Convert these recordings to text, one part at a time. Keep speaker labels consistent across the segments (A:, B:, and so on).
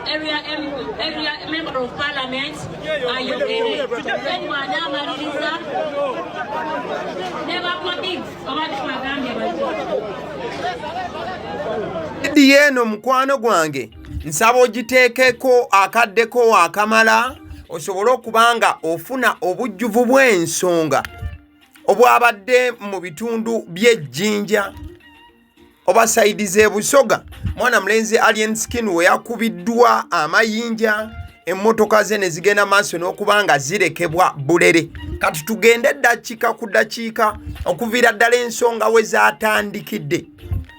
A: area member of parliament ayogere omwana amaliriza ne bakodik obadde bagambye
B: Edi yeno mukwano gwange nsaba ogiteekeko akaddeko akamala osobole okubanga ofuna obujjuvu bw'ensonga obwabadde mu bitundu by'ejjinja oba saidi z'ebusoga. Mwana mulenzi Alien Skin we yakubiddwa amayinja emmotoka ze ne zigenda maaso n'okubanga zirekebwa bulere. Kati tugende ddakiika ku ddakiika okuviira ddala ensonga we zaatandikidde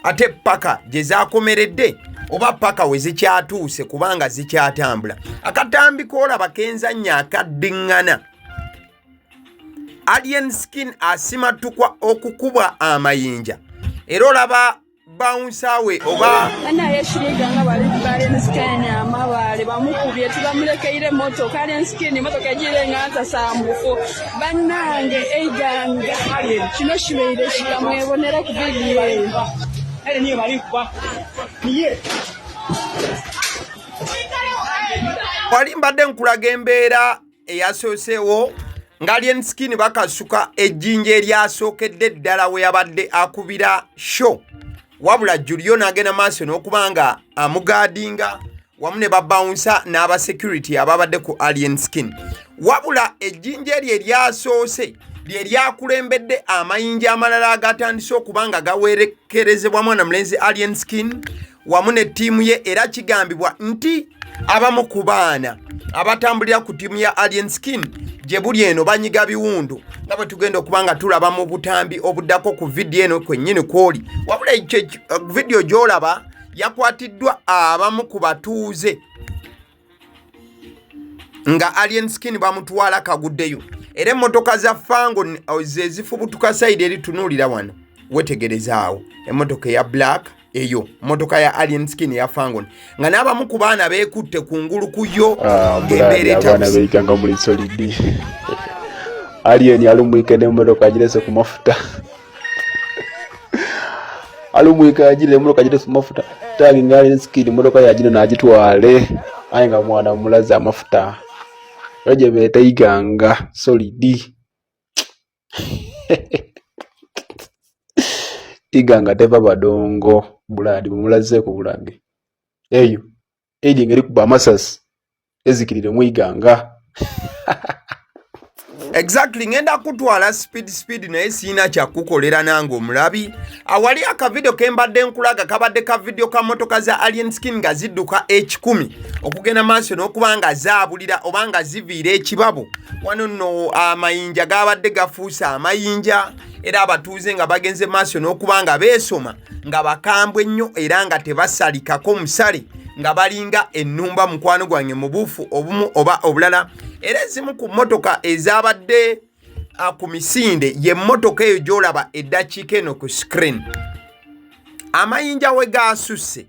B: ate paka gye zaakomeredde oba paka we zikyatuuse kubanga zikyatambula. Akatambi koolaba kenzannya akaddiŋŋana. Alien Skin asimattukwa okukubwa amayinja era olaba bawunsawe oba
C: naye shiriganga bali Skin amabale bamukubye tubamulekeire motoka Alien Skin motoka egirenga atasambufu bannange eiganga kino kibeire kikamwebonera ku vidiyo niye bali kuba niye
B: wali mbadde nkulaga embeera eyasooseewo nga Alien Skin bakasuka ejjinja eryasookedde ddala we yabadde akubira show. Wabula Julio n'agenda maaso n'okubanga amugaadinga wamu ne babawunsa n'aba security ababadde ku Alien Skin. Wabula ejjinja eryo eryasoose lye lyakulembedde amayinja amalala agatandise okubanga gawerekerezebwa mwana mulenzi Alien Skin wamu ne ttiimu ye, era kigambibwa nti abamu ku baana abatambulira ku ttiimu ya Alien Skin gye buli eno banyiga biwundu nga bwe tugenda okubanga tulaba mu butambi obuddako ku vidiyo eno kwennyini kwoli. Wabula vidiyo gy'olaba yakwatiddwa abamu ku batuuze nga Alien Skin bamutwala kaguddeyo, era emmotoka za fango ze zifubutuka sayidi eritunuulira wano wetegerezaawo emmotoka eya black eyo motoka ya Alien Skin ya fangon nga n'abamu ku baana beekutte kungulu kuyo
D: abaana beeyitanga muli solidi Alien alumwike n'emmotoka agirese ku mafuta alumwike agire emmotoka agirese ku mafuta tangi nga Alien Skin emmotoka yagino n'agitwale aye nga mwana mulaza amafuta oje beeta iganga solidi iganga teva badongo buladi bumulaze ku bulage eyo edi ngeri kuba amasasi ezikirire mu iganga
B: exactly. Ngenda kutwala speed naye siina kyakukolera nange omulabi. Awali akavidiyo kembadde nkulaga kabadde ka vidiyo ka motoka za Alien Skin nga zidduka E10 okugenda maaso n'okubanga zaabulira oba nga ziviira ekibabo. Wano nno amayinja gabadde gafuusa amayinja era abatuuze nga bagenze maaso n'okubanga beesoma nga bakambwe ennyo era nga tebasalikako musale nga balinga ennumba mukwano gwange mu buufu obumu oba obulala. Era ezimu ku mmotoka ezabadde ku misinde ye mmotoka eyo gy'olaba eddakiika eno ku screen. Amayinja we gaasusse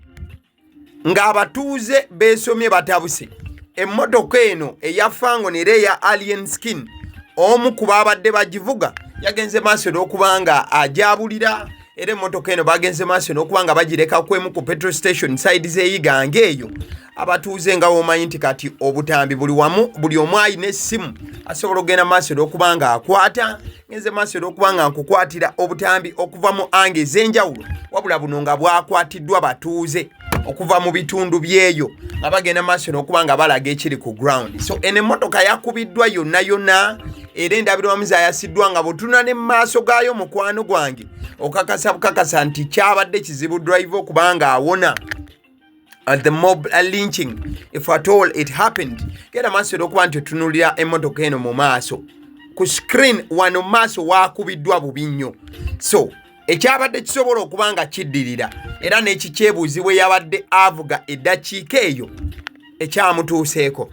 B: ng'abatuuze beesomye batabuse. Emmotoka eno eya fango era eya Alien Skin omu ku baabadde bagivuga yagenze maaso n'okubanga ajaabulira, era emmotoka eno bagenze maaso n'okubanga bagireka kwemu ku petrol station side z'eyiganga eyo. Abatuuze nga omanyi nti kati obutambi buli wamu, buli omu alina essimu asobola okugenda maaso n'okubanga akwata. Ngenze maaso n'okubanga nkukwatira obutambi okuva mu ange ez'enjawulo, wabula buno nga bwakwatiddwa batuuze okuva mu bitundu byeyo nga bagenda maaso n'okubanga balaga ekiri ku ground. So eno emmotoka yakubiddwa yonna yonna era endabirwamu zayasiddwa nga bw'otunula ne mu maaso gaayo mukwano gwange okakasa bukakasa nti kyabadde kizibu drive okubanga awona the mob lynching if at all it happened. Genda maaso n'okuba nti otunulira emmotoka eno mu maaso ku screen wano maaso waakubiddwa bubi nnyo. So ekyabadde kisobola okubanga kiddirira era n'ekikyebuuzibwe yabadde avuga eddakiika eyo ekyamutuuseeko.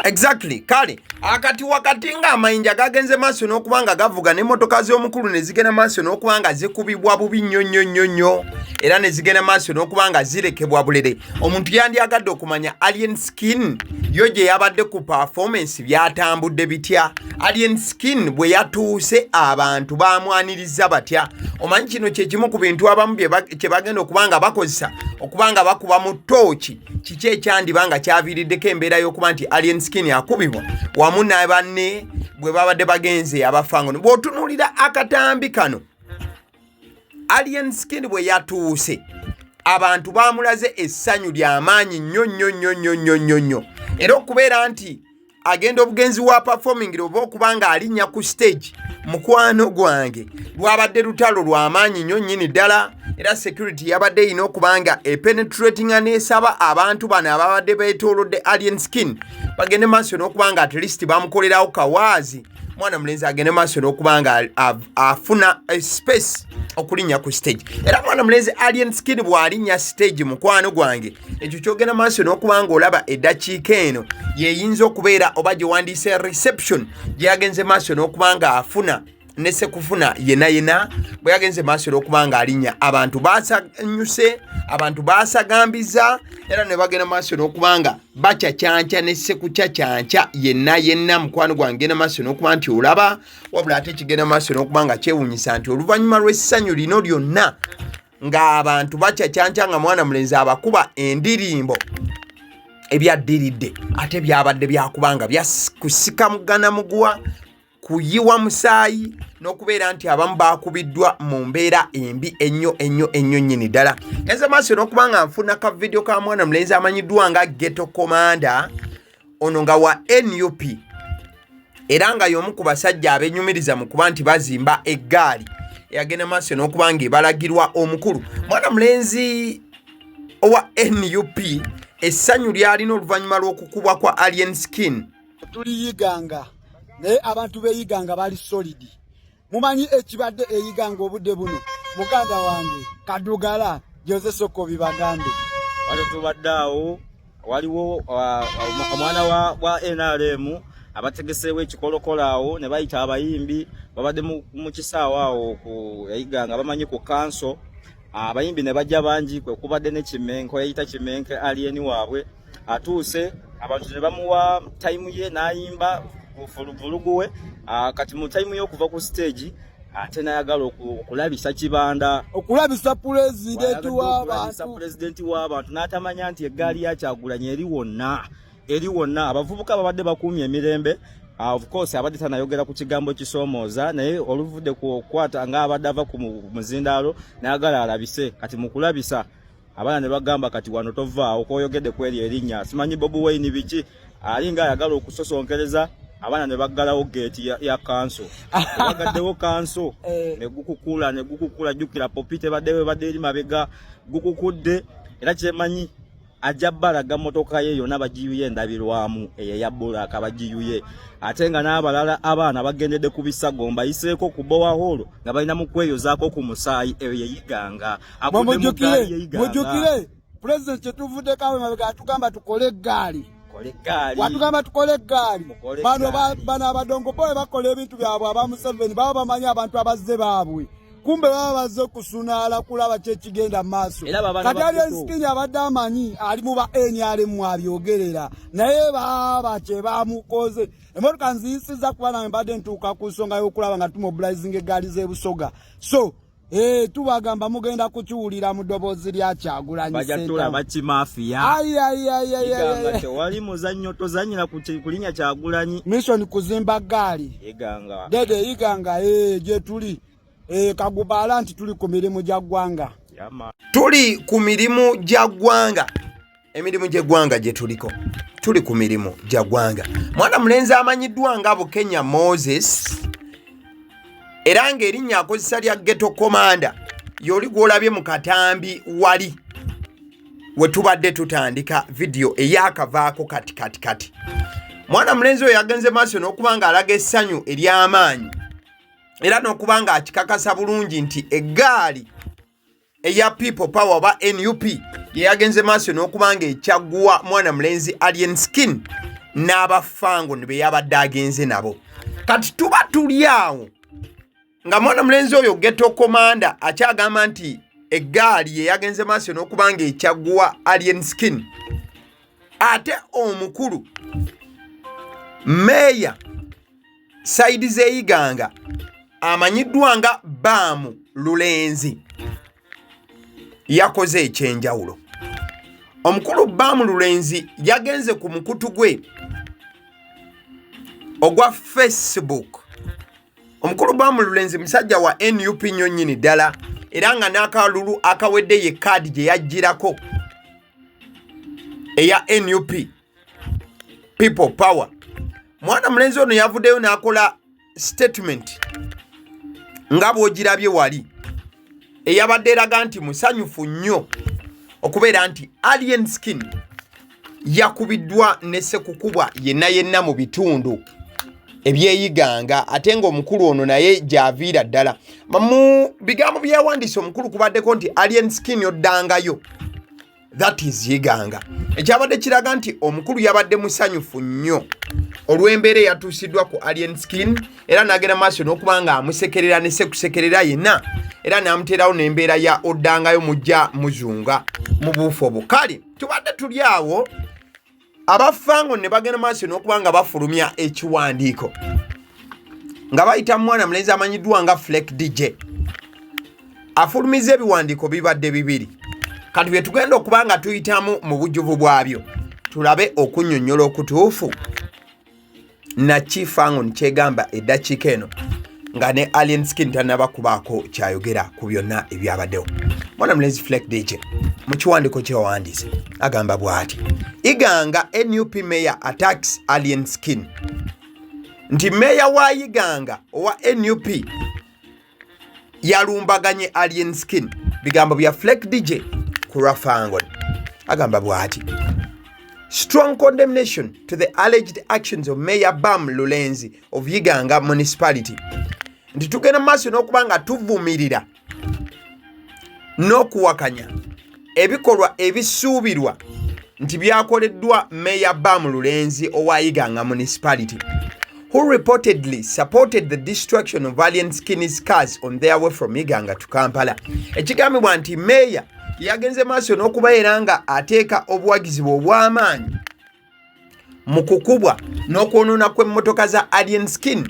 B: Exactly. Kale akati wakati nga amayinja gagenze maaso n'okubanga gavuga n'emmotoka z'omukulu ne zigenda maaso n'okubanga zikubibwa bubi nnyo era ne zigenda maaso n'okubanga zirekebwa bulere, omuntu yandyagadde okumanya Alien Skin yo gye yabadde ku performance byatambudde bitya. Alien Skin bwe yatuuse abantu baamwaniriza batya. Omanyi kino kye kimu ku bintu abamu kye bagenda okubanga bakozesa okubanga bakuba mu tooki, kiki ekyandibanga kyaviiriddeko embeera y'okuba nti Alien Skin akubibwa wamu n'abanne bwe babadde bagenze abafangono. Bw'otunuulira akatambi kano Alien Skin bwe yatuuse abantu baamulaze essanyu ly'amaanyi nnyo era okubeera nti agenda obugenzi wa performing oba okubanga alinnya ku stage mukwano gwange lwabadde lutalo lw'amaanyi nnyo nnyini ddala era security yabadde ina okubanga penetrating n'esaba abantu bano ababadde beetoolodde Alien Skin bagende maaso n'okubanga at least bamukolerawo kawaazi mwana mulenzi agende maaso n'okubanga afuna space okulinnya ku stage. Era mwana mulenzi Alien Skin bw'alinnya stage mukwano gwange ekyo kyogenda maaso n'okubanga olaba eddakiika eno yeyinza okubeera oba gye wandiise reception gye yagenze maaso n'okubanga afuna nese kufuna yena bwe yagenze maaso n'okubanga alinnya abantu baasanyuse, abantu baasagambiza era ne bagenda maaso n'okubanga bakyacyanca nese kukyacyanca yenna mukwano gwange genda maaso n'okuba nti olaba wabula ate kigenda maaso n'okubanga kyewuunyisa nti oluvannyuma lw'essanyu lino lyonna ng'abantu bakyacyanca nga mwana mulenzi abakuba endirimbo ebyaddiridde ate byabadde byakubanga byakusika mugana muguwa kuyiwa musaayi n'okubeera nti abamu baakubiddwa mu mbeera embi ennyo nnyini ddala. Genza maaso n'okubanga nfuna ka video ka mwana mulenzi amanyiddwa nga Ghetto Commander ono nga wa NUP era nga y'omu ku basajja abenyumiriza mu kuba nti bazimba eggaali eyagenda maaso n'okubanga ebalagirwa omukulu. Mwana mulenzi owa NUP essanyu lyalina oluvannyuma lw'okukubwa kwa Alien Skin.
E: Tuliyiganga naye abantu beeyiganga bali solidi. Mumanyi ekibadde eyiganga obudde buno muganda wange Kadugala Jose Soko bibagambe
F: wali tubadde awo waliwo omwana wa NRM abategeseewo ekikolokola awo ne bayita abayimbi babadde mu kisaawa awo yayiganga bamanyi ku kanso abayimbi ne bajja bangi kwe kubadde ne Kimenko yayita Kimenke Alien waabwe atuuse abantu ne bamuwa time ye n'ayimba vuluguwe kati mu time y'okuva ku stage ate nayagala okulabisa kibanda
E: okulabisa president w'abantu n'atamanya nti eggaali ya Kyagulanyi eri wonna abavubuka babadde bakuumye emirembe. Of course abadde tanayogera ku kigambo kisoomooza naye oluvudde ku okwata ng'abadde ava ku muzindaalo nayagala alabise. Kati mu kulabisa abaana ne bagamba kati wano tovaawo k'oyogedde kweri erinnya simanyi Bobi Wine biki alinga ayagala okusosonkereza abana ne baggalawo gate ya kanso bagaddewo kanso ne gukukula jukira popite badde eri mabega gukukudde era kyemanyi ajja balaga motoka ye yonna bagiyuye endabirwamu eyabbula akabagiyuye ate nga n'abalala abaana bagendedde ku bisago mbayiseeko ku bowa holo nga balina mu kweyozaako ku musaayi eyo yeyiganga mujjukire president kyetuvudde kawe mabega atugamba tukole eggaali watugamba tukole eggaali bano abadongo boye bakola ebintu byabwe abamuseveni baba bamanyi abantu abazze baabwe kumbe baba bazze kusunaala kulaba kyekigenda mu maaso kati Alien Skin abadde amanyi ali mu ba NRM abyogerera naye baba kye bamukoze emmotoka nziyisiza kuba nawe mbadde ntuuka ku nsonga y'okulaba nga tumobilizing eggaali z'ebusoga so tubagamba mugenda kukiwulira mu ddoboozi lya Kyagulanyi
F: bajatula baki mafia iganga tewali muzannyo tozannyira kulinya Kyagulanyi
E: mission kuzimba ggaali
F: iganga
E: dede iganga gye tuli kagubala nti tuli ku mirimu gya ggwanga
B: tuli ku mirimu gya ggwanga emirimu gy'eggwanga gye tuliko tuli ku mirimu gya ggwanga. Mwana mulenzi amanyiddwa nga Bukenya Moses era ng'erinnya akozesa lya Ghetto Commander y'oli gw'olabye mu katambi wali we tubadde tutandika video eyakavaako kati. Mwana mulenzi oyo yagenze maaso n'okuba nga alaga essanyu ery'amaanyi era n'okuba nga akikakasa bulungi nti eggaali eya People Power oba NUP ye yagenze maaso n'okuba nga ekyagguwa mwana mulenzi Alien Skin n'abafango ne be yabadde agenze nabo. Kati tuba tuli awo nga mwana mulenzi oyo ghetto commander akyagamba nti eggaali ye yagenze maaso n'okubanga ekyagwa alien skin. Ate omukulu meya saidi z'eyiganga amanyiddwa nga Bamulabudde yakoze ekyenjawulo. Omukulu Bamulabudde yagenze ku mukutu gwe ogwa Facebook. Omukulu Bamulabudde musajja wa NUP nnyo nnyini ddala era nga n'akalulu akawedde ye kaadi gye yajjirako eya NUP People Power. Mwana mulenzi ono yavuddeyo n'akola statement nga bw'ogirabye wali eyabadde eraga nti musanyufu nnyo okubeera nti alien skin yakubiddwa ne sekukubwa yenna mu bitundu ebyeyiganga ate ng'omukulu ono naye gy'aviira ddala. Mu bigambo byeyawandiisa omukulu kubaddeko nti alien skin oddangayo, that is yiganga. Ekyabadde kiraga nti omukulu yabadde musanyufu nnyo olw'embeera eyatuusiddwa ku alien skin era n'agenda maaso n'okuba nga amusekerera ne sekusekerera yenna era n'amuteerawo n'embeera ya oddangayo mujja muzunga mu buufu obukali. Tubadde tuli awo abafango ne bagenda maaso n'okuba nga bafulumya ekiwandiiko nga bayita mwana mulenzi amanyiddwa nga Flake DJ. Afulumiza ebiwandiiko bibadde bibiri. Kati bye tugenda okuba nga tuyitamu mu bujjuvu bwabyo tulabe okunnyonnyola okutuufu na kifango kyegamba eddakiika eno nga ne alien skin tanaba kubaako kyayogera ku byonna ebyabaddewo. Mwana mulenzi Flake DJ mu kiwandiiko kyewawandiise agamba bw'ati: Iganga NUP mayor attacks alien skin. Nti meya wa Iganga owa NUP yalumbaganye alien skin. Bigambo bya Flake DJ kurafango agamba bw'ati: strong condemnation to the alleged actions of Mayor Bamulabudde of Iganga municipality. Nti tugenda maaso n'okuba nga tuvumirira n'okuwakanya ebikolwa ebisuubirwa nti byakoleddwa Mayor Bamulabudde owa Iganga municipality, who reportedly supported the destruction of alien skin's cars on their way from Iganga to Kampala. Ekigambibwa nti Mayor yagenze maaso n'okuba era nga ateeka obuwagizi obw'amaanyi mu kukubwa n'okwonoona kw'emmotoka za alien skin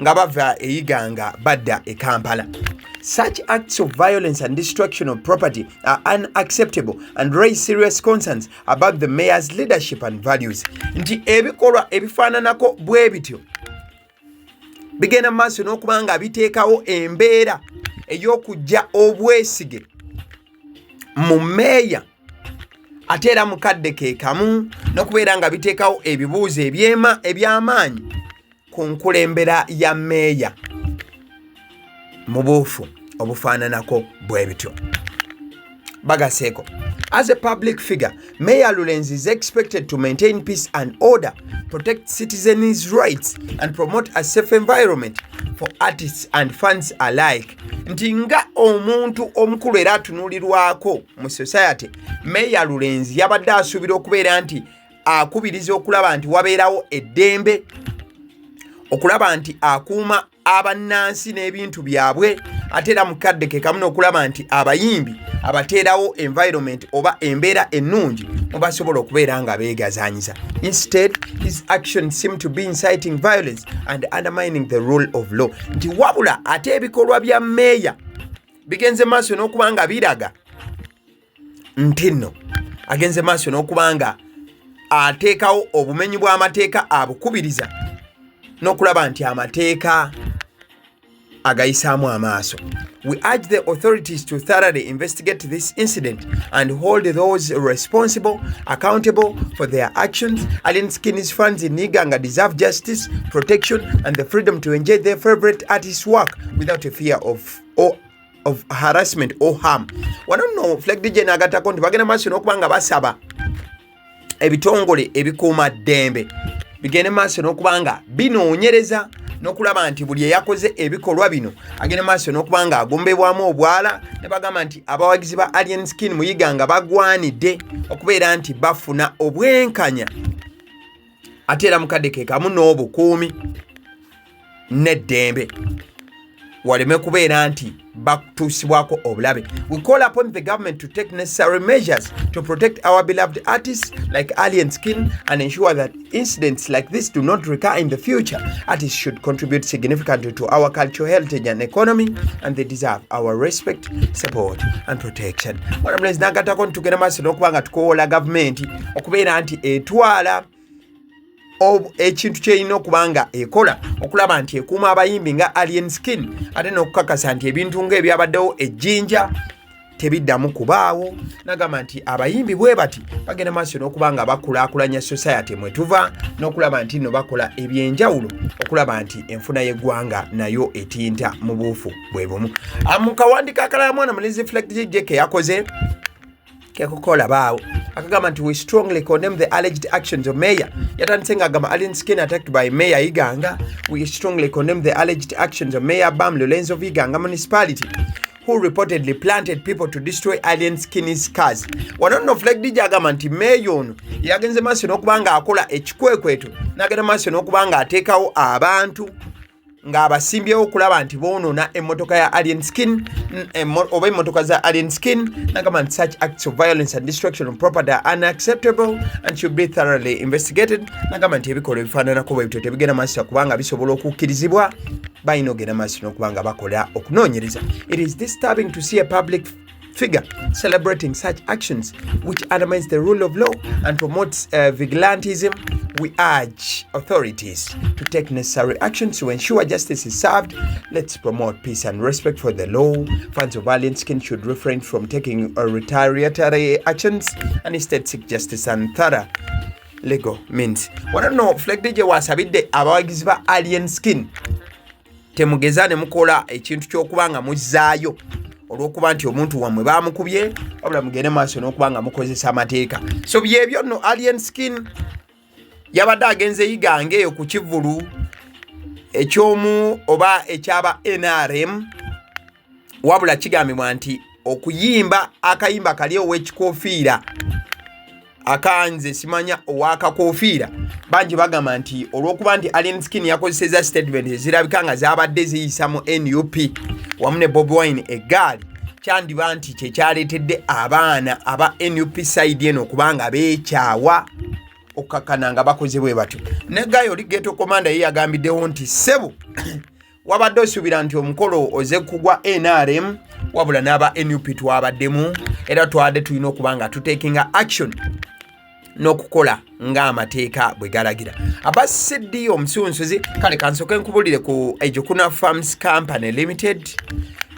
B: nga bava Iganga badda e Kampala. Such acts of violence and destruction of property are unacceptable and raise serious concerns about the mayor's leadership and values. Nti ebikolwa ebifaananako bwe bityo bigenda maaso n'okuba nga biteekawo embeera ey'okujja obwesige mu meeya ate era mukadde ke kamu n'okubeera nga biteekawo ebibuuzo eby'amaanyi ku nkulembera ya meeya mu buufu obufaananako bwe bityo. Bagaseeko: as a public figure, Mayor Lulens is expected to maintain peace and order, protect citizens' rights, and promote a safe environment for artists and fans alike. Nti nga omuntu omukulu era atunuulirwako mu society, Mayor Lulens yabadde asuubira okubeera nti akubiriza okulaba nti wabeerawo eddembe, okulaba nti akuuma abannansi n'ebintu byabwe, ate era mukadde ke kamu n'okulaba nti abayimbi abateerawo environment oba embeera ennungi mu basobola okubeera nga beegazaanyiza. Instead, his actions seem to be inciting violence and undermining the rule of law. Nti wabula ate ebikolwa bya meeya bigenze maaso n'okuba nga biraga nti nno agenze maaso n'okuba nga ateekawo obumenyi bw'amateeka abukubiriza n'okulaba nti amateeka agayisaamu amaaso. We urge the authorities to thoroughly investigate this incident and hold those responsible accountable for their actions. Alien skin's fans in Iganga deserve justice, protection, and the freedom to enjoy their favorite artist's work without a fear of harassment or harm. Wano no Flake DJ n'agattako nti bagenda maaso n'okuba nga basaba ebitongole ebikuuma ddembe bigende maaso n'okuba nga binoonyereza n'okulaba nti buli eyakoze ebikolwa bino agende maaso n'okuba nga agombebwamu obwala, ne bagamba nti abawagizi ba alien skin mu Iganga bagwanidde okubeera nti bafuna obwenkanya ate era mukadde ke kamu n'obukuumi n'eddembe waleme kubeera nti batuusibwako obulabe. We call upon the government to take necessary measures to protect our beloved artists like Alien Skin and ensure that incidents like this do not recur in the future. Artists should contribute significantly to our cultural heritage and economy, and they deserve our respect, support and protection. Olamulezi nagatako ntugenda maaso n'okubanga tukoola gavumenti okubeera nti etwala ekintu kyerina okubanga ekola okulaba nti ekuuma abayimbi nga Alien Skin ate n'okukakasa nti ebintu ng'ebyabaddewo ejjinja tebiddamu kubaawo. Nagamba nti abayimbi bwe bati bagenda maaso n'okubanga bakulaakulanya society mwe tuva n'okulaba nti nno bakola ebyenjawulo okulaba nti enfuna y'eggwanga nayo etinta mu buufu bwe bumu. Mu kawandiiko akalala mwana mulenzi Reflect ke yakoze kekokola baawo akagamba nti we strongly condemn the alleged actions of Mayor. Yatandise ng'agamba Alien Skin attacked by Mayor Iganga. We strongly condemn the alleged actions of Mayor Bamulabudde of Iganga municipality, who reportedly planted people to destroy Alien Skin's cars. Wano no Flag DJ agamba nti Mayor ono yagenze maaso n'okubanga akola ekikwekweto n'agenda maaso n'okubanga ateekawo abantu ng'abasimbyewo okulaba nti boonona emmotoka ya Alien Skin oba emmotoka za Alien Skin. Nagamba nti such acts of violence and destruction of property are unacceptable and should be thoroughly investigated. Nagamba nti ebikolwa ebifaananako bwe bityo tebigenda maaso kubanga bisobola okukkirizibwa balina ogenda maaso n'okubanga bakola okunoonyereza. It is disturbing to see a public figure celebrating such actions which undermines the rule of law and promotes vigilantism. We urge authorities to take necessary actions to ensure justice is served. Let's promote peace and respect for the law. Fans of Alien Skin should refrain from taking retaliatory actions and instead seek justice and thorough legal means. Wano no Flag DJ wasabidde abawagizi ba Alien Skin temugeza ne mukola ekintu ky'okubanga muzzaayo olw'okuba nti omuntu wammwe bamukubye wabula mugende maaso n'okubanga mukozesa amateeka. So byebyo nno Alien Skin yabadde agenze Iganga eyo ku kivulu ekyomu oba ekyaba NRM, wabula kigambibwa nti okuyimba akayimba kali ow'ekikoofiira akanze simanya ow'akakoofiira bangi bagamba nti olw'okuba nti Alien Skin yakozeseza statement ezirabika nga zabadde ziyisa mu NUP wamu ne Bobi Wine eggaali kyandiba nti kyekyaleetedde abaana aba NUP side eno okubanga beekyawa okukakana nga bakoze bwe batyo. Ne Gayo Ligeto Commander ye yagambiddewo nti sebo wabadde osuubira nti omukolo oze kugwa NRM wabula n'aba NUP twabaddemu era twadde tulina okuba nga tutekinga action n'okukola ng'amateeka bwe galagira. Abaseddi omusunsuzi kale kansoke nkubulire ku Ejokuna Farms Company Limited.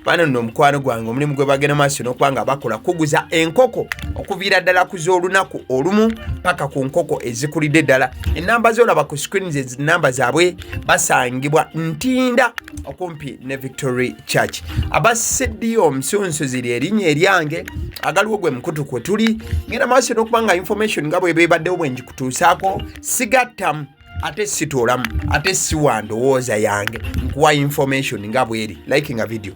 B: Bano nno mukwano gwange omulimu gwe bagenda maaso n'okubanga bakola kuguza enkoko okuviira ddala ku z'olunaku olumu paka ku nkoko ezikulidde ddala. Ennamba z'olaba ku screen ze nnamba zaabwe basangibwa Ntinda okumpi ne Victory Church. Abaseddi omusunsuzi ly'erinnya eryange agaliwo gwe mukutu kwe tuli ngenda maaso n'okubanga information nga bwe beebaddewo bwe njikutuusaako sigattamu ate sitoolamu ate siwa ndowooza yange nkuwa information nga bweri. Liking a video.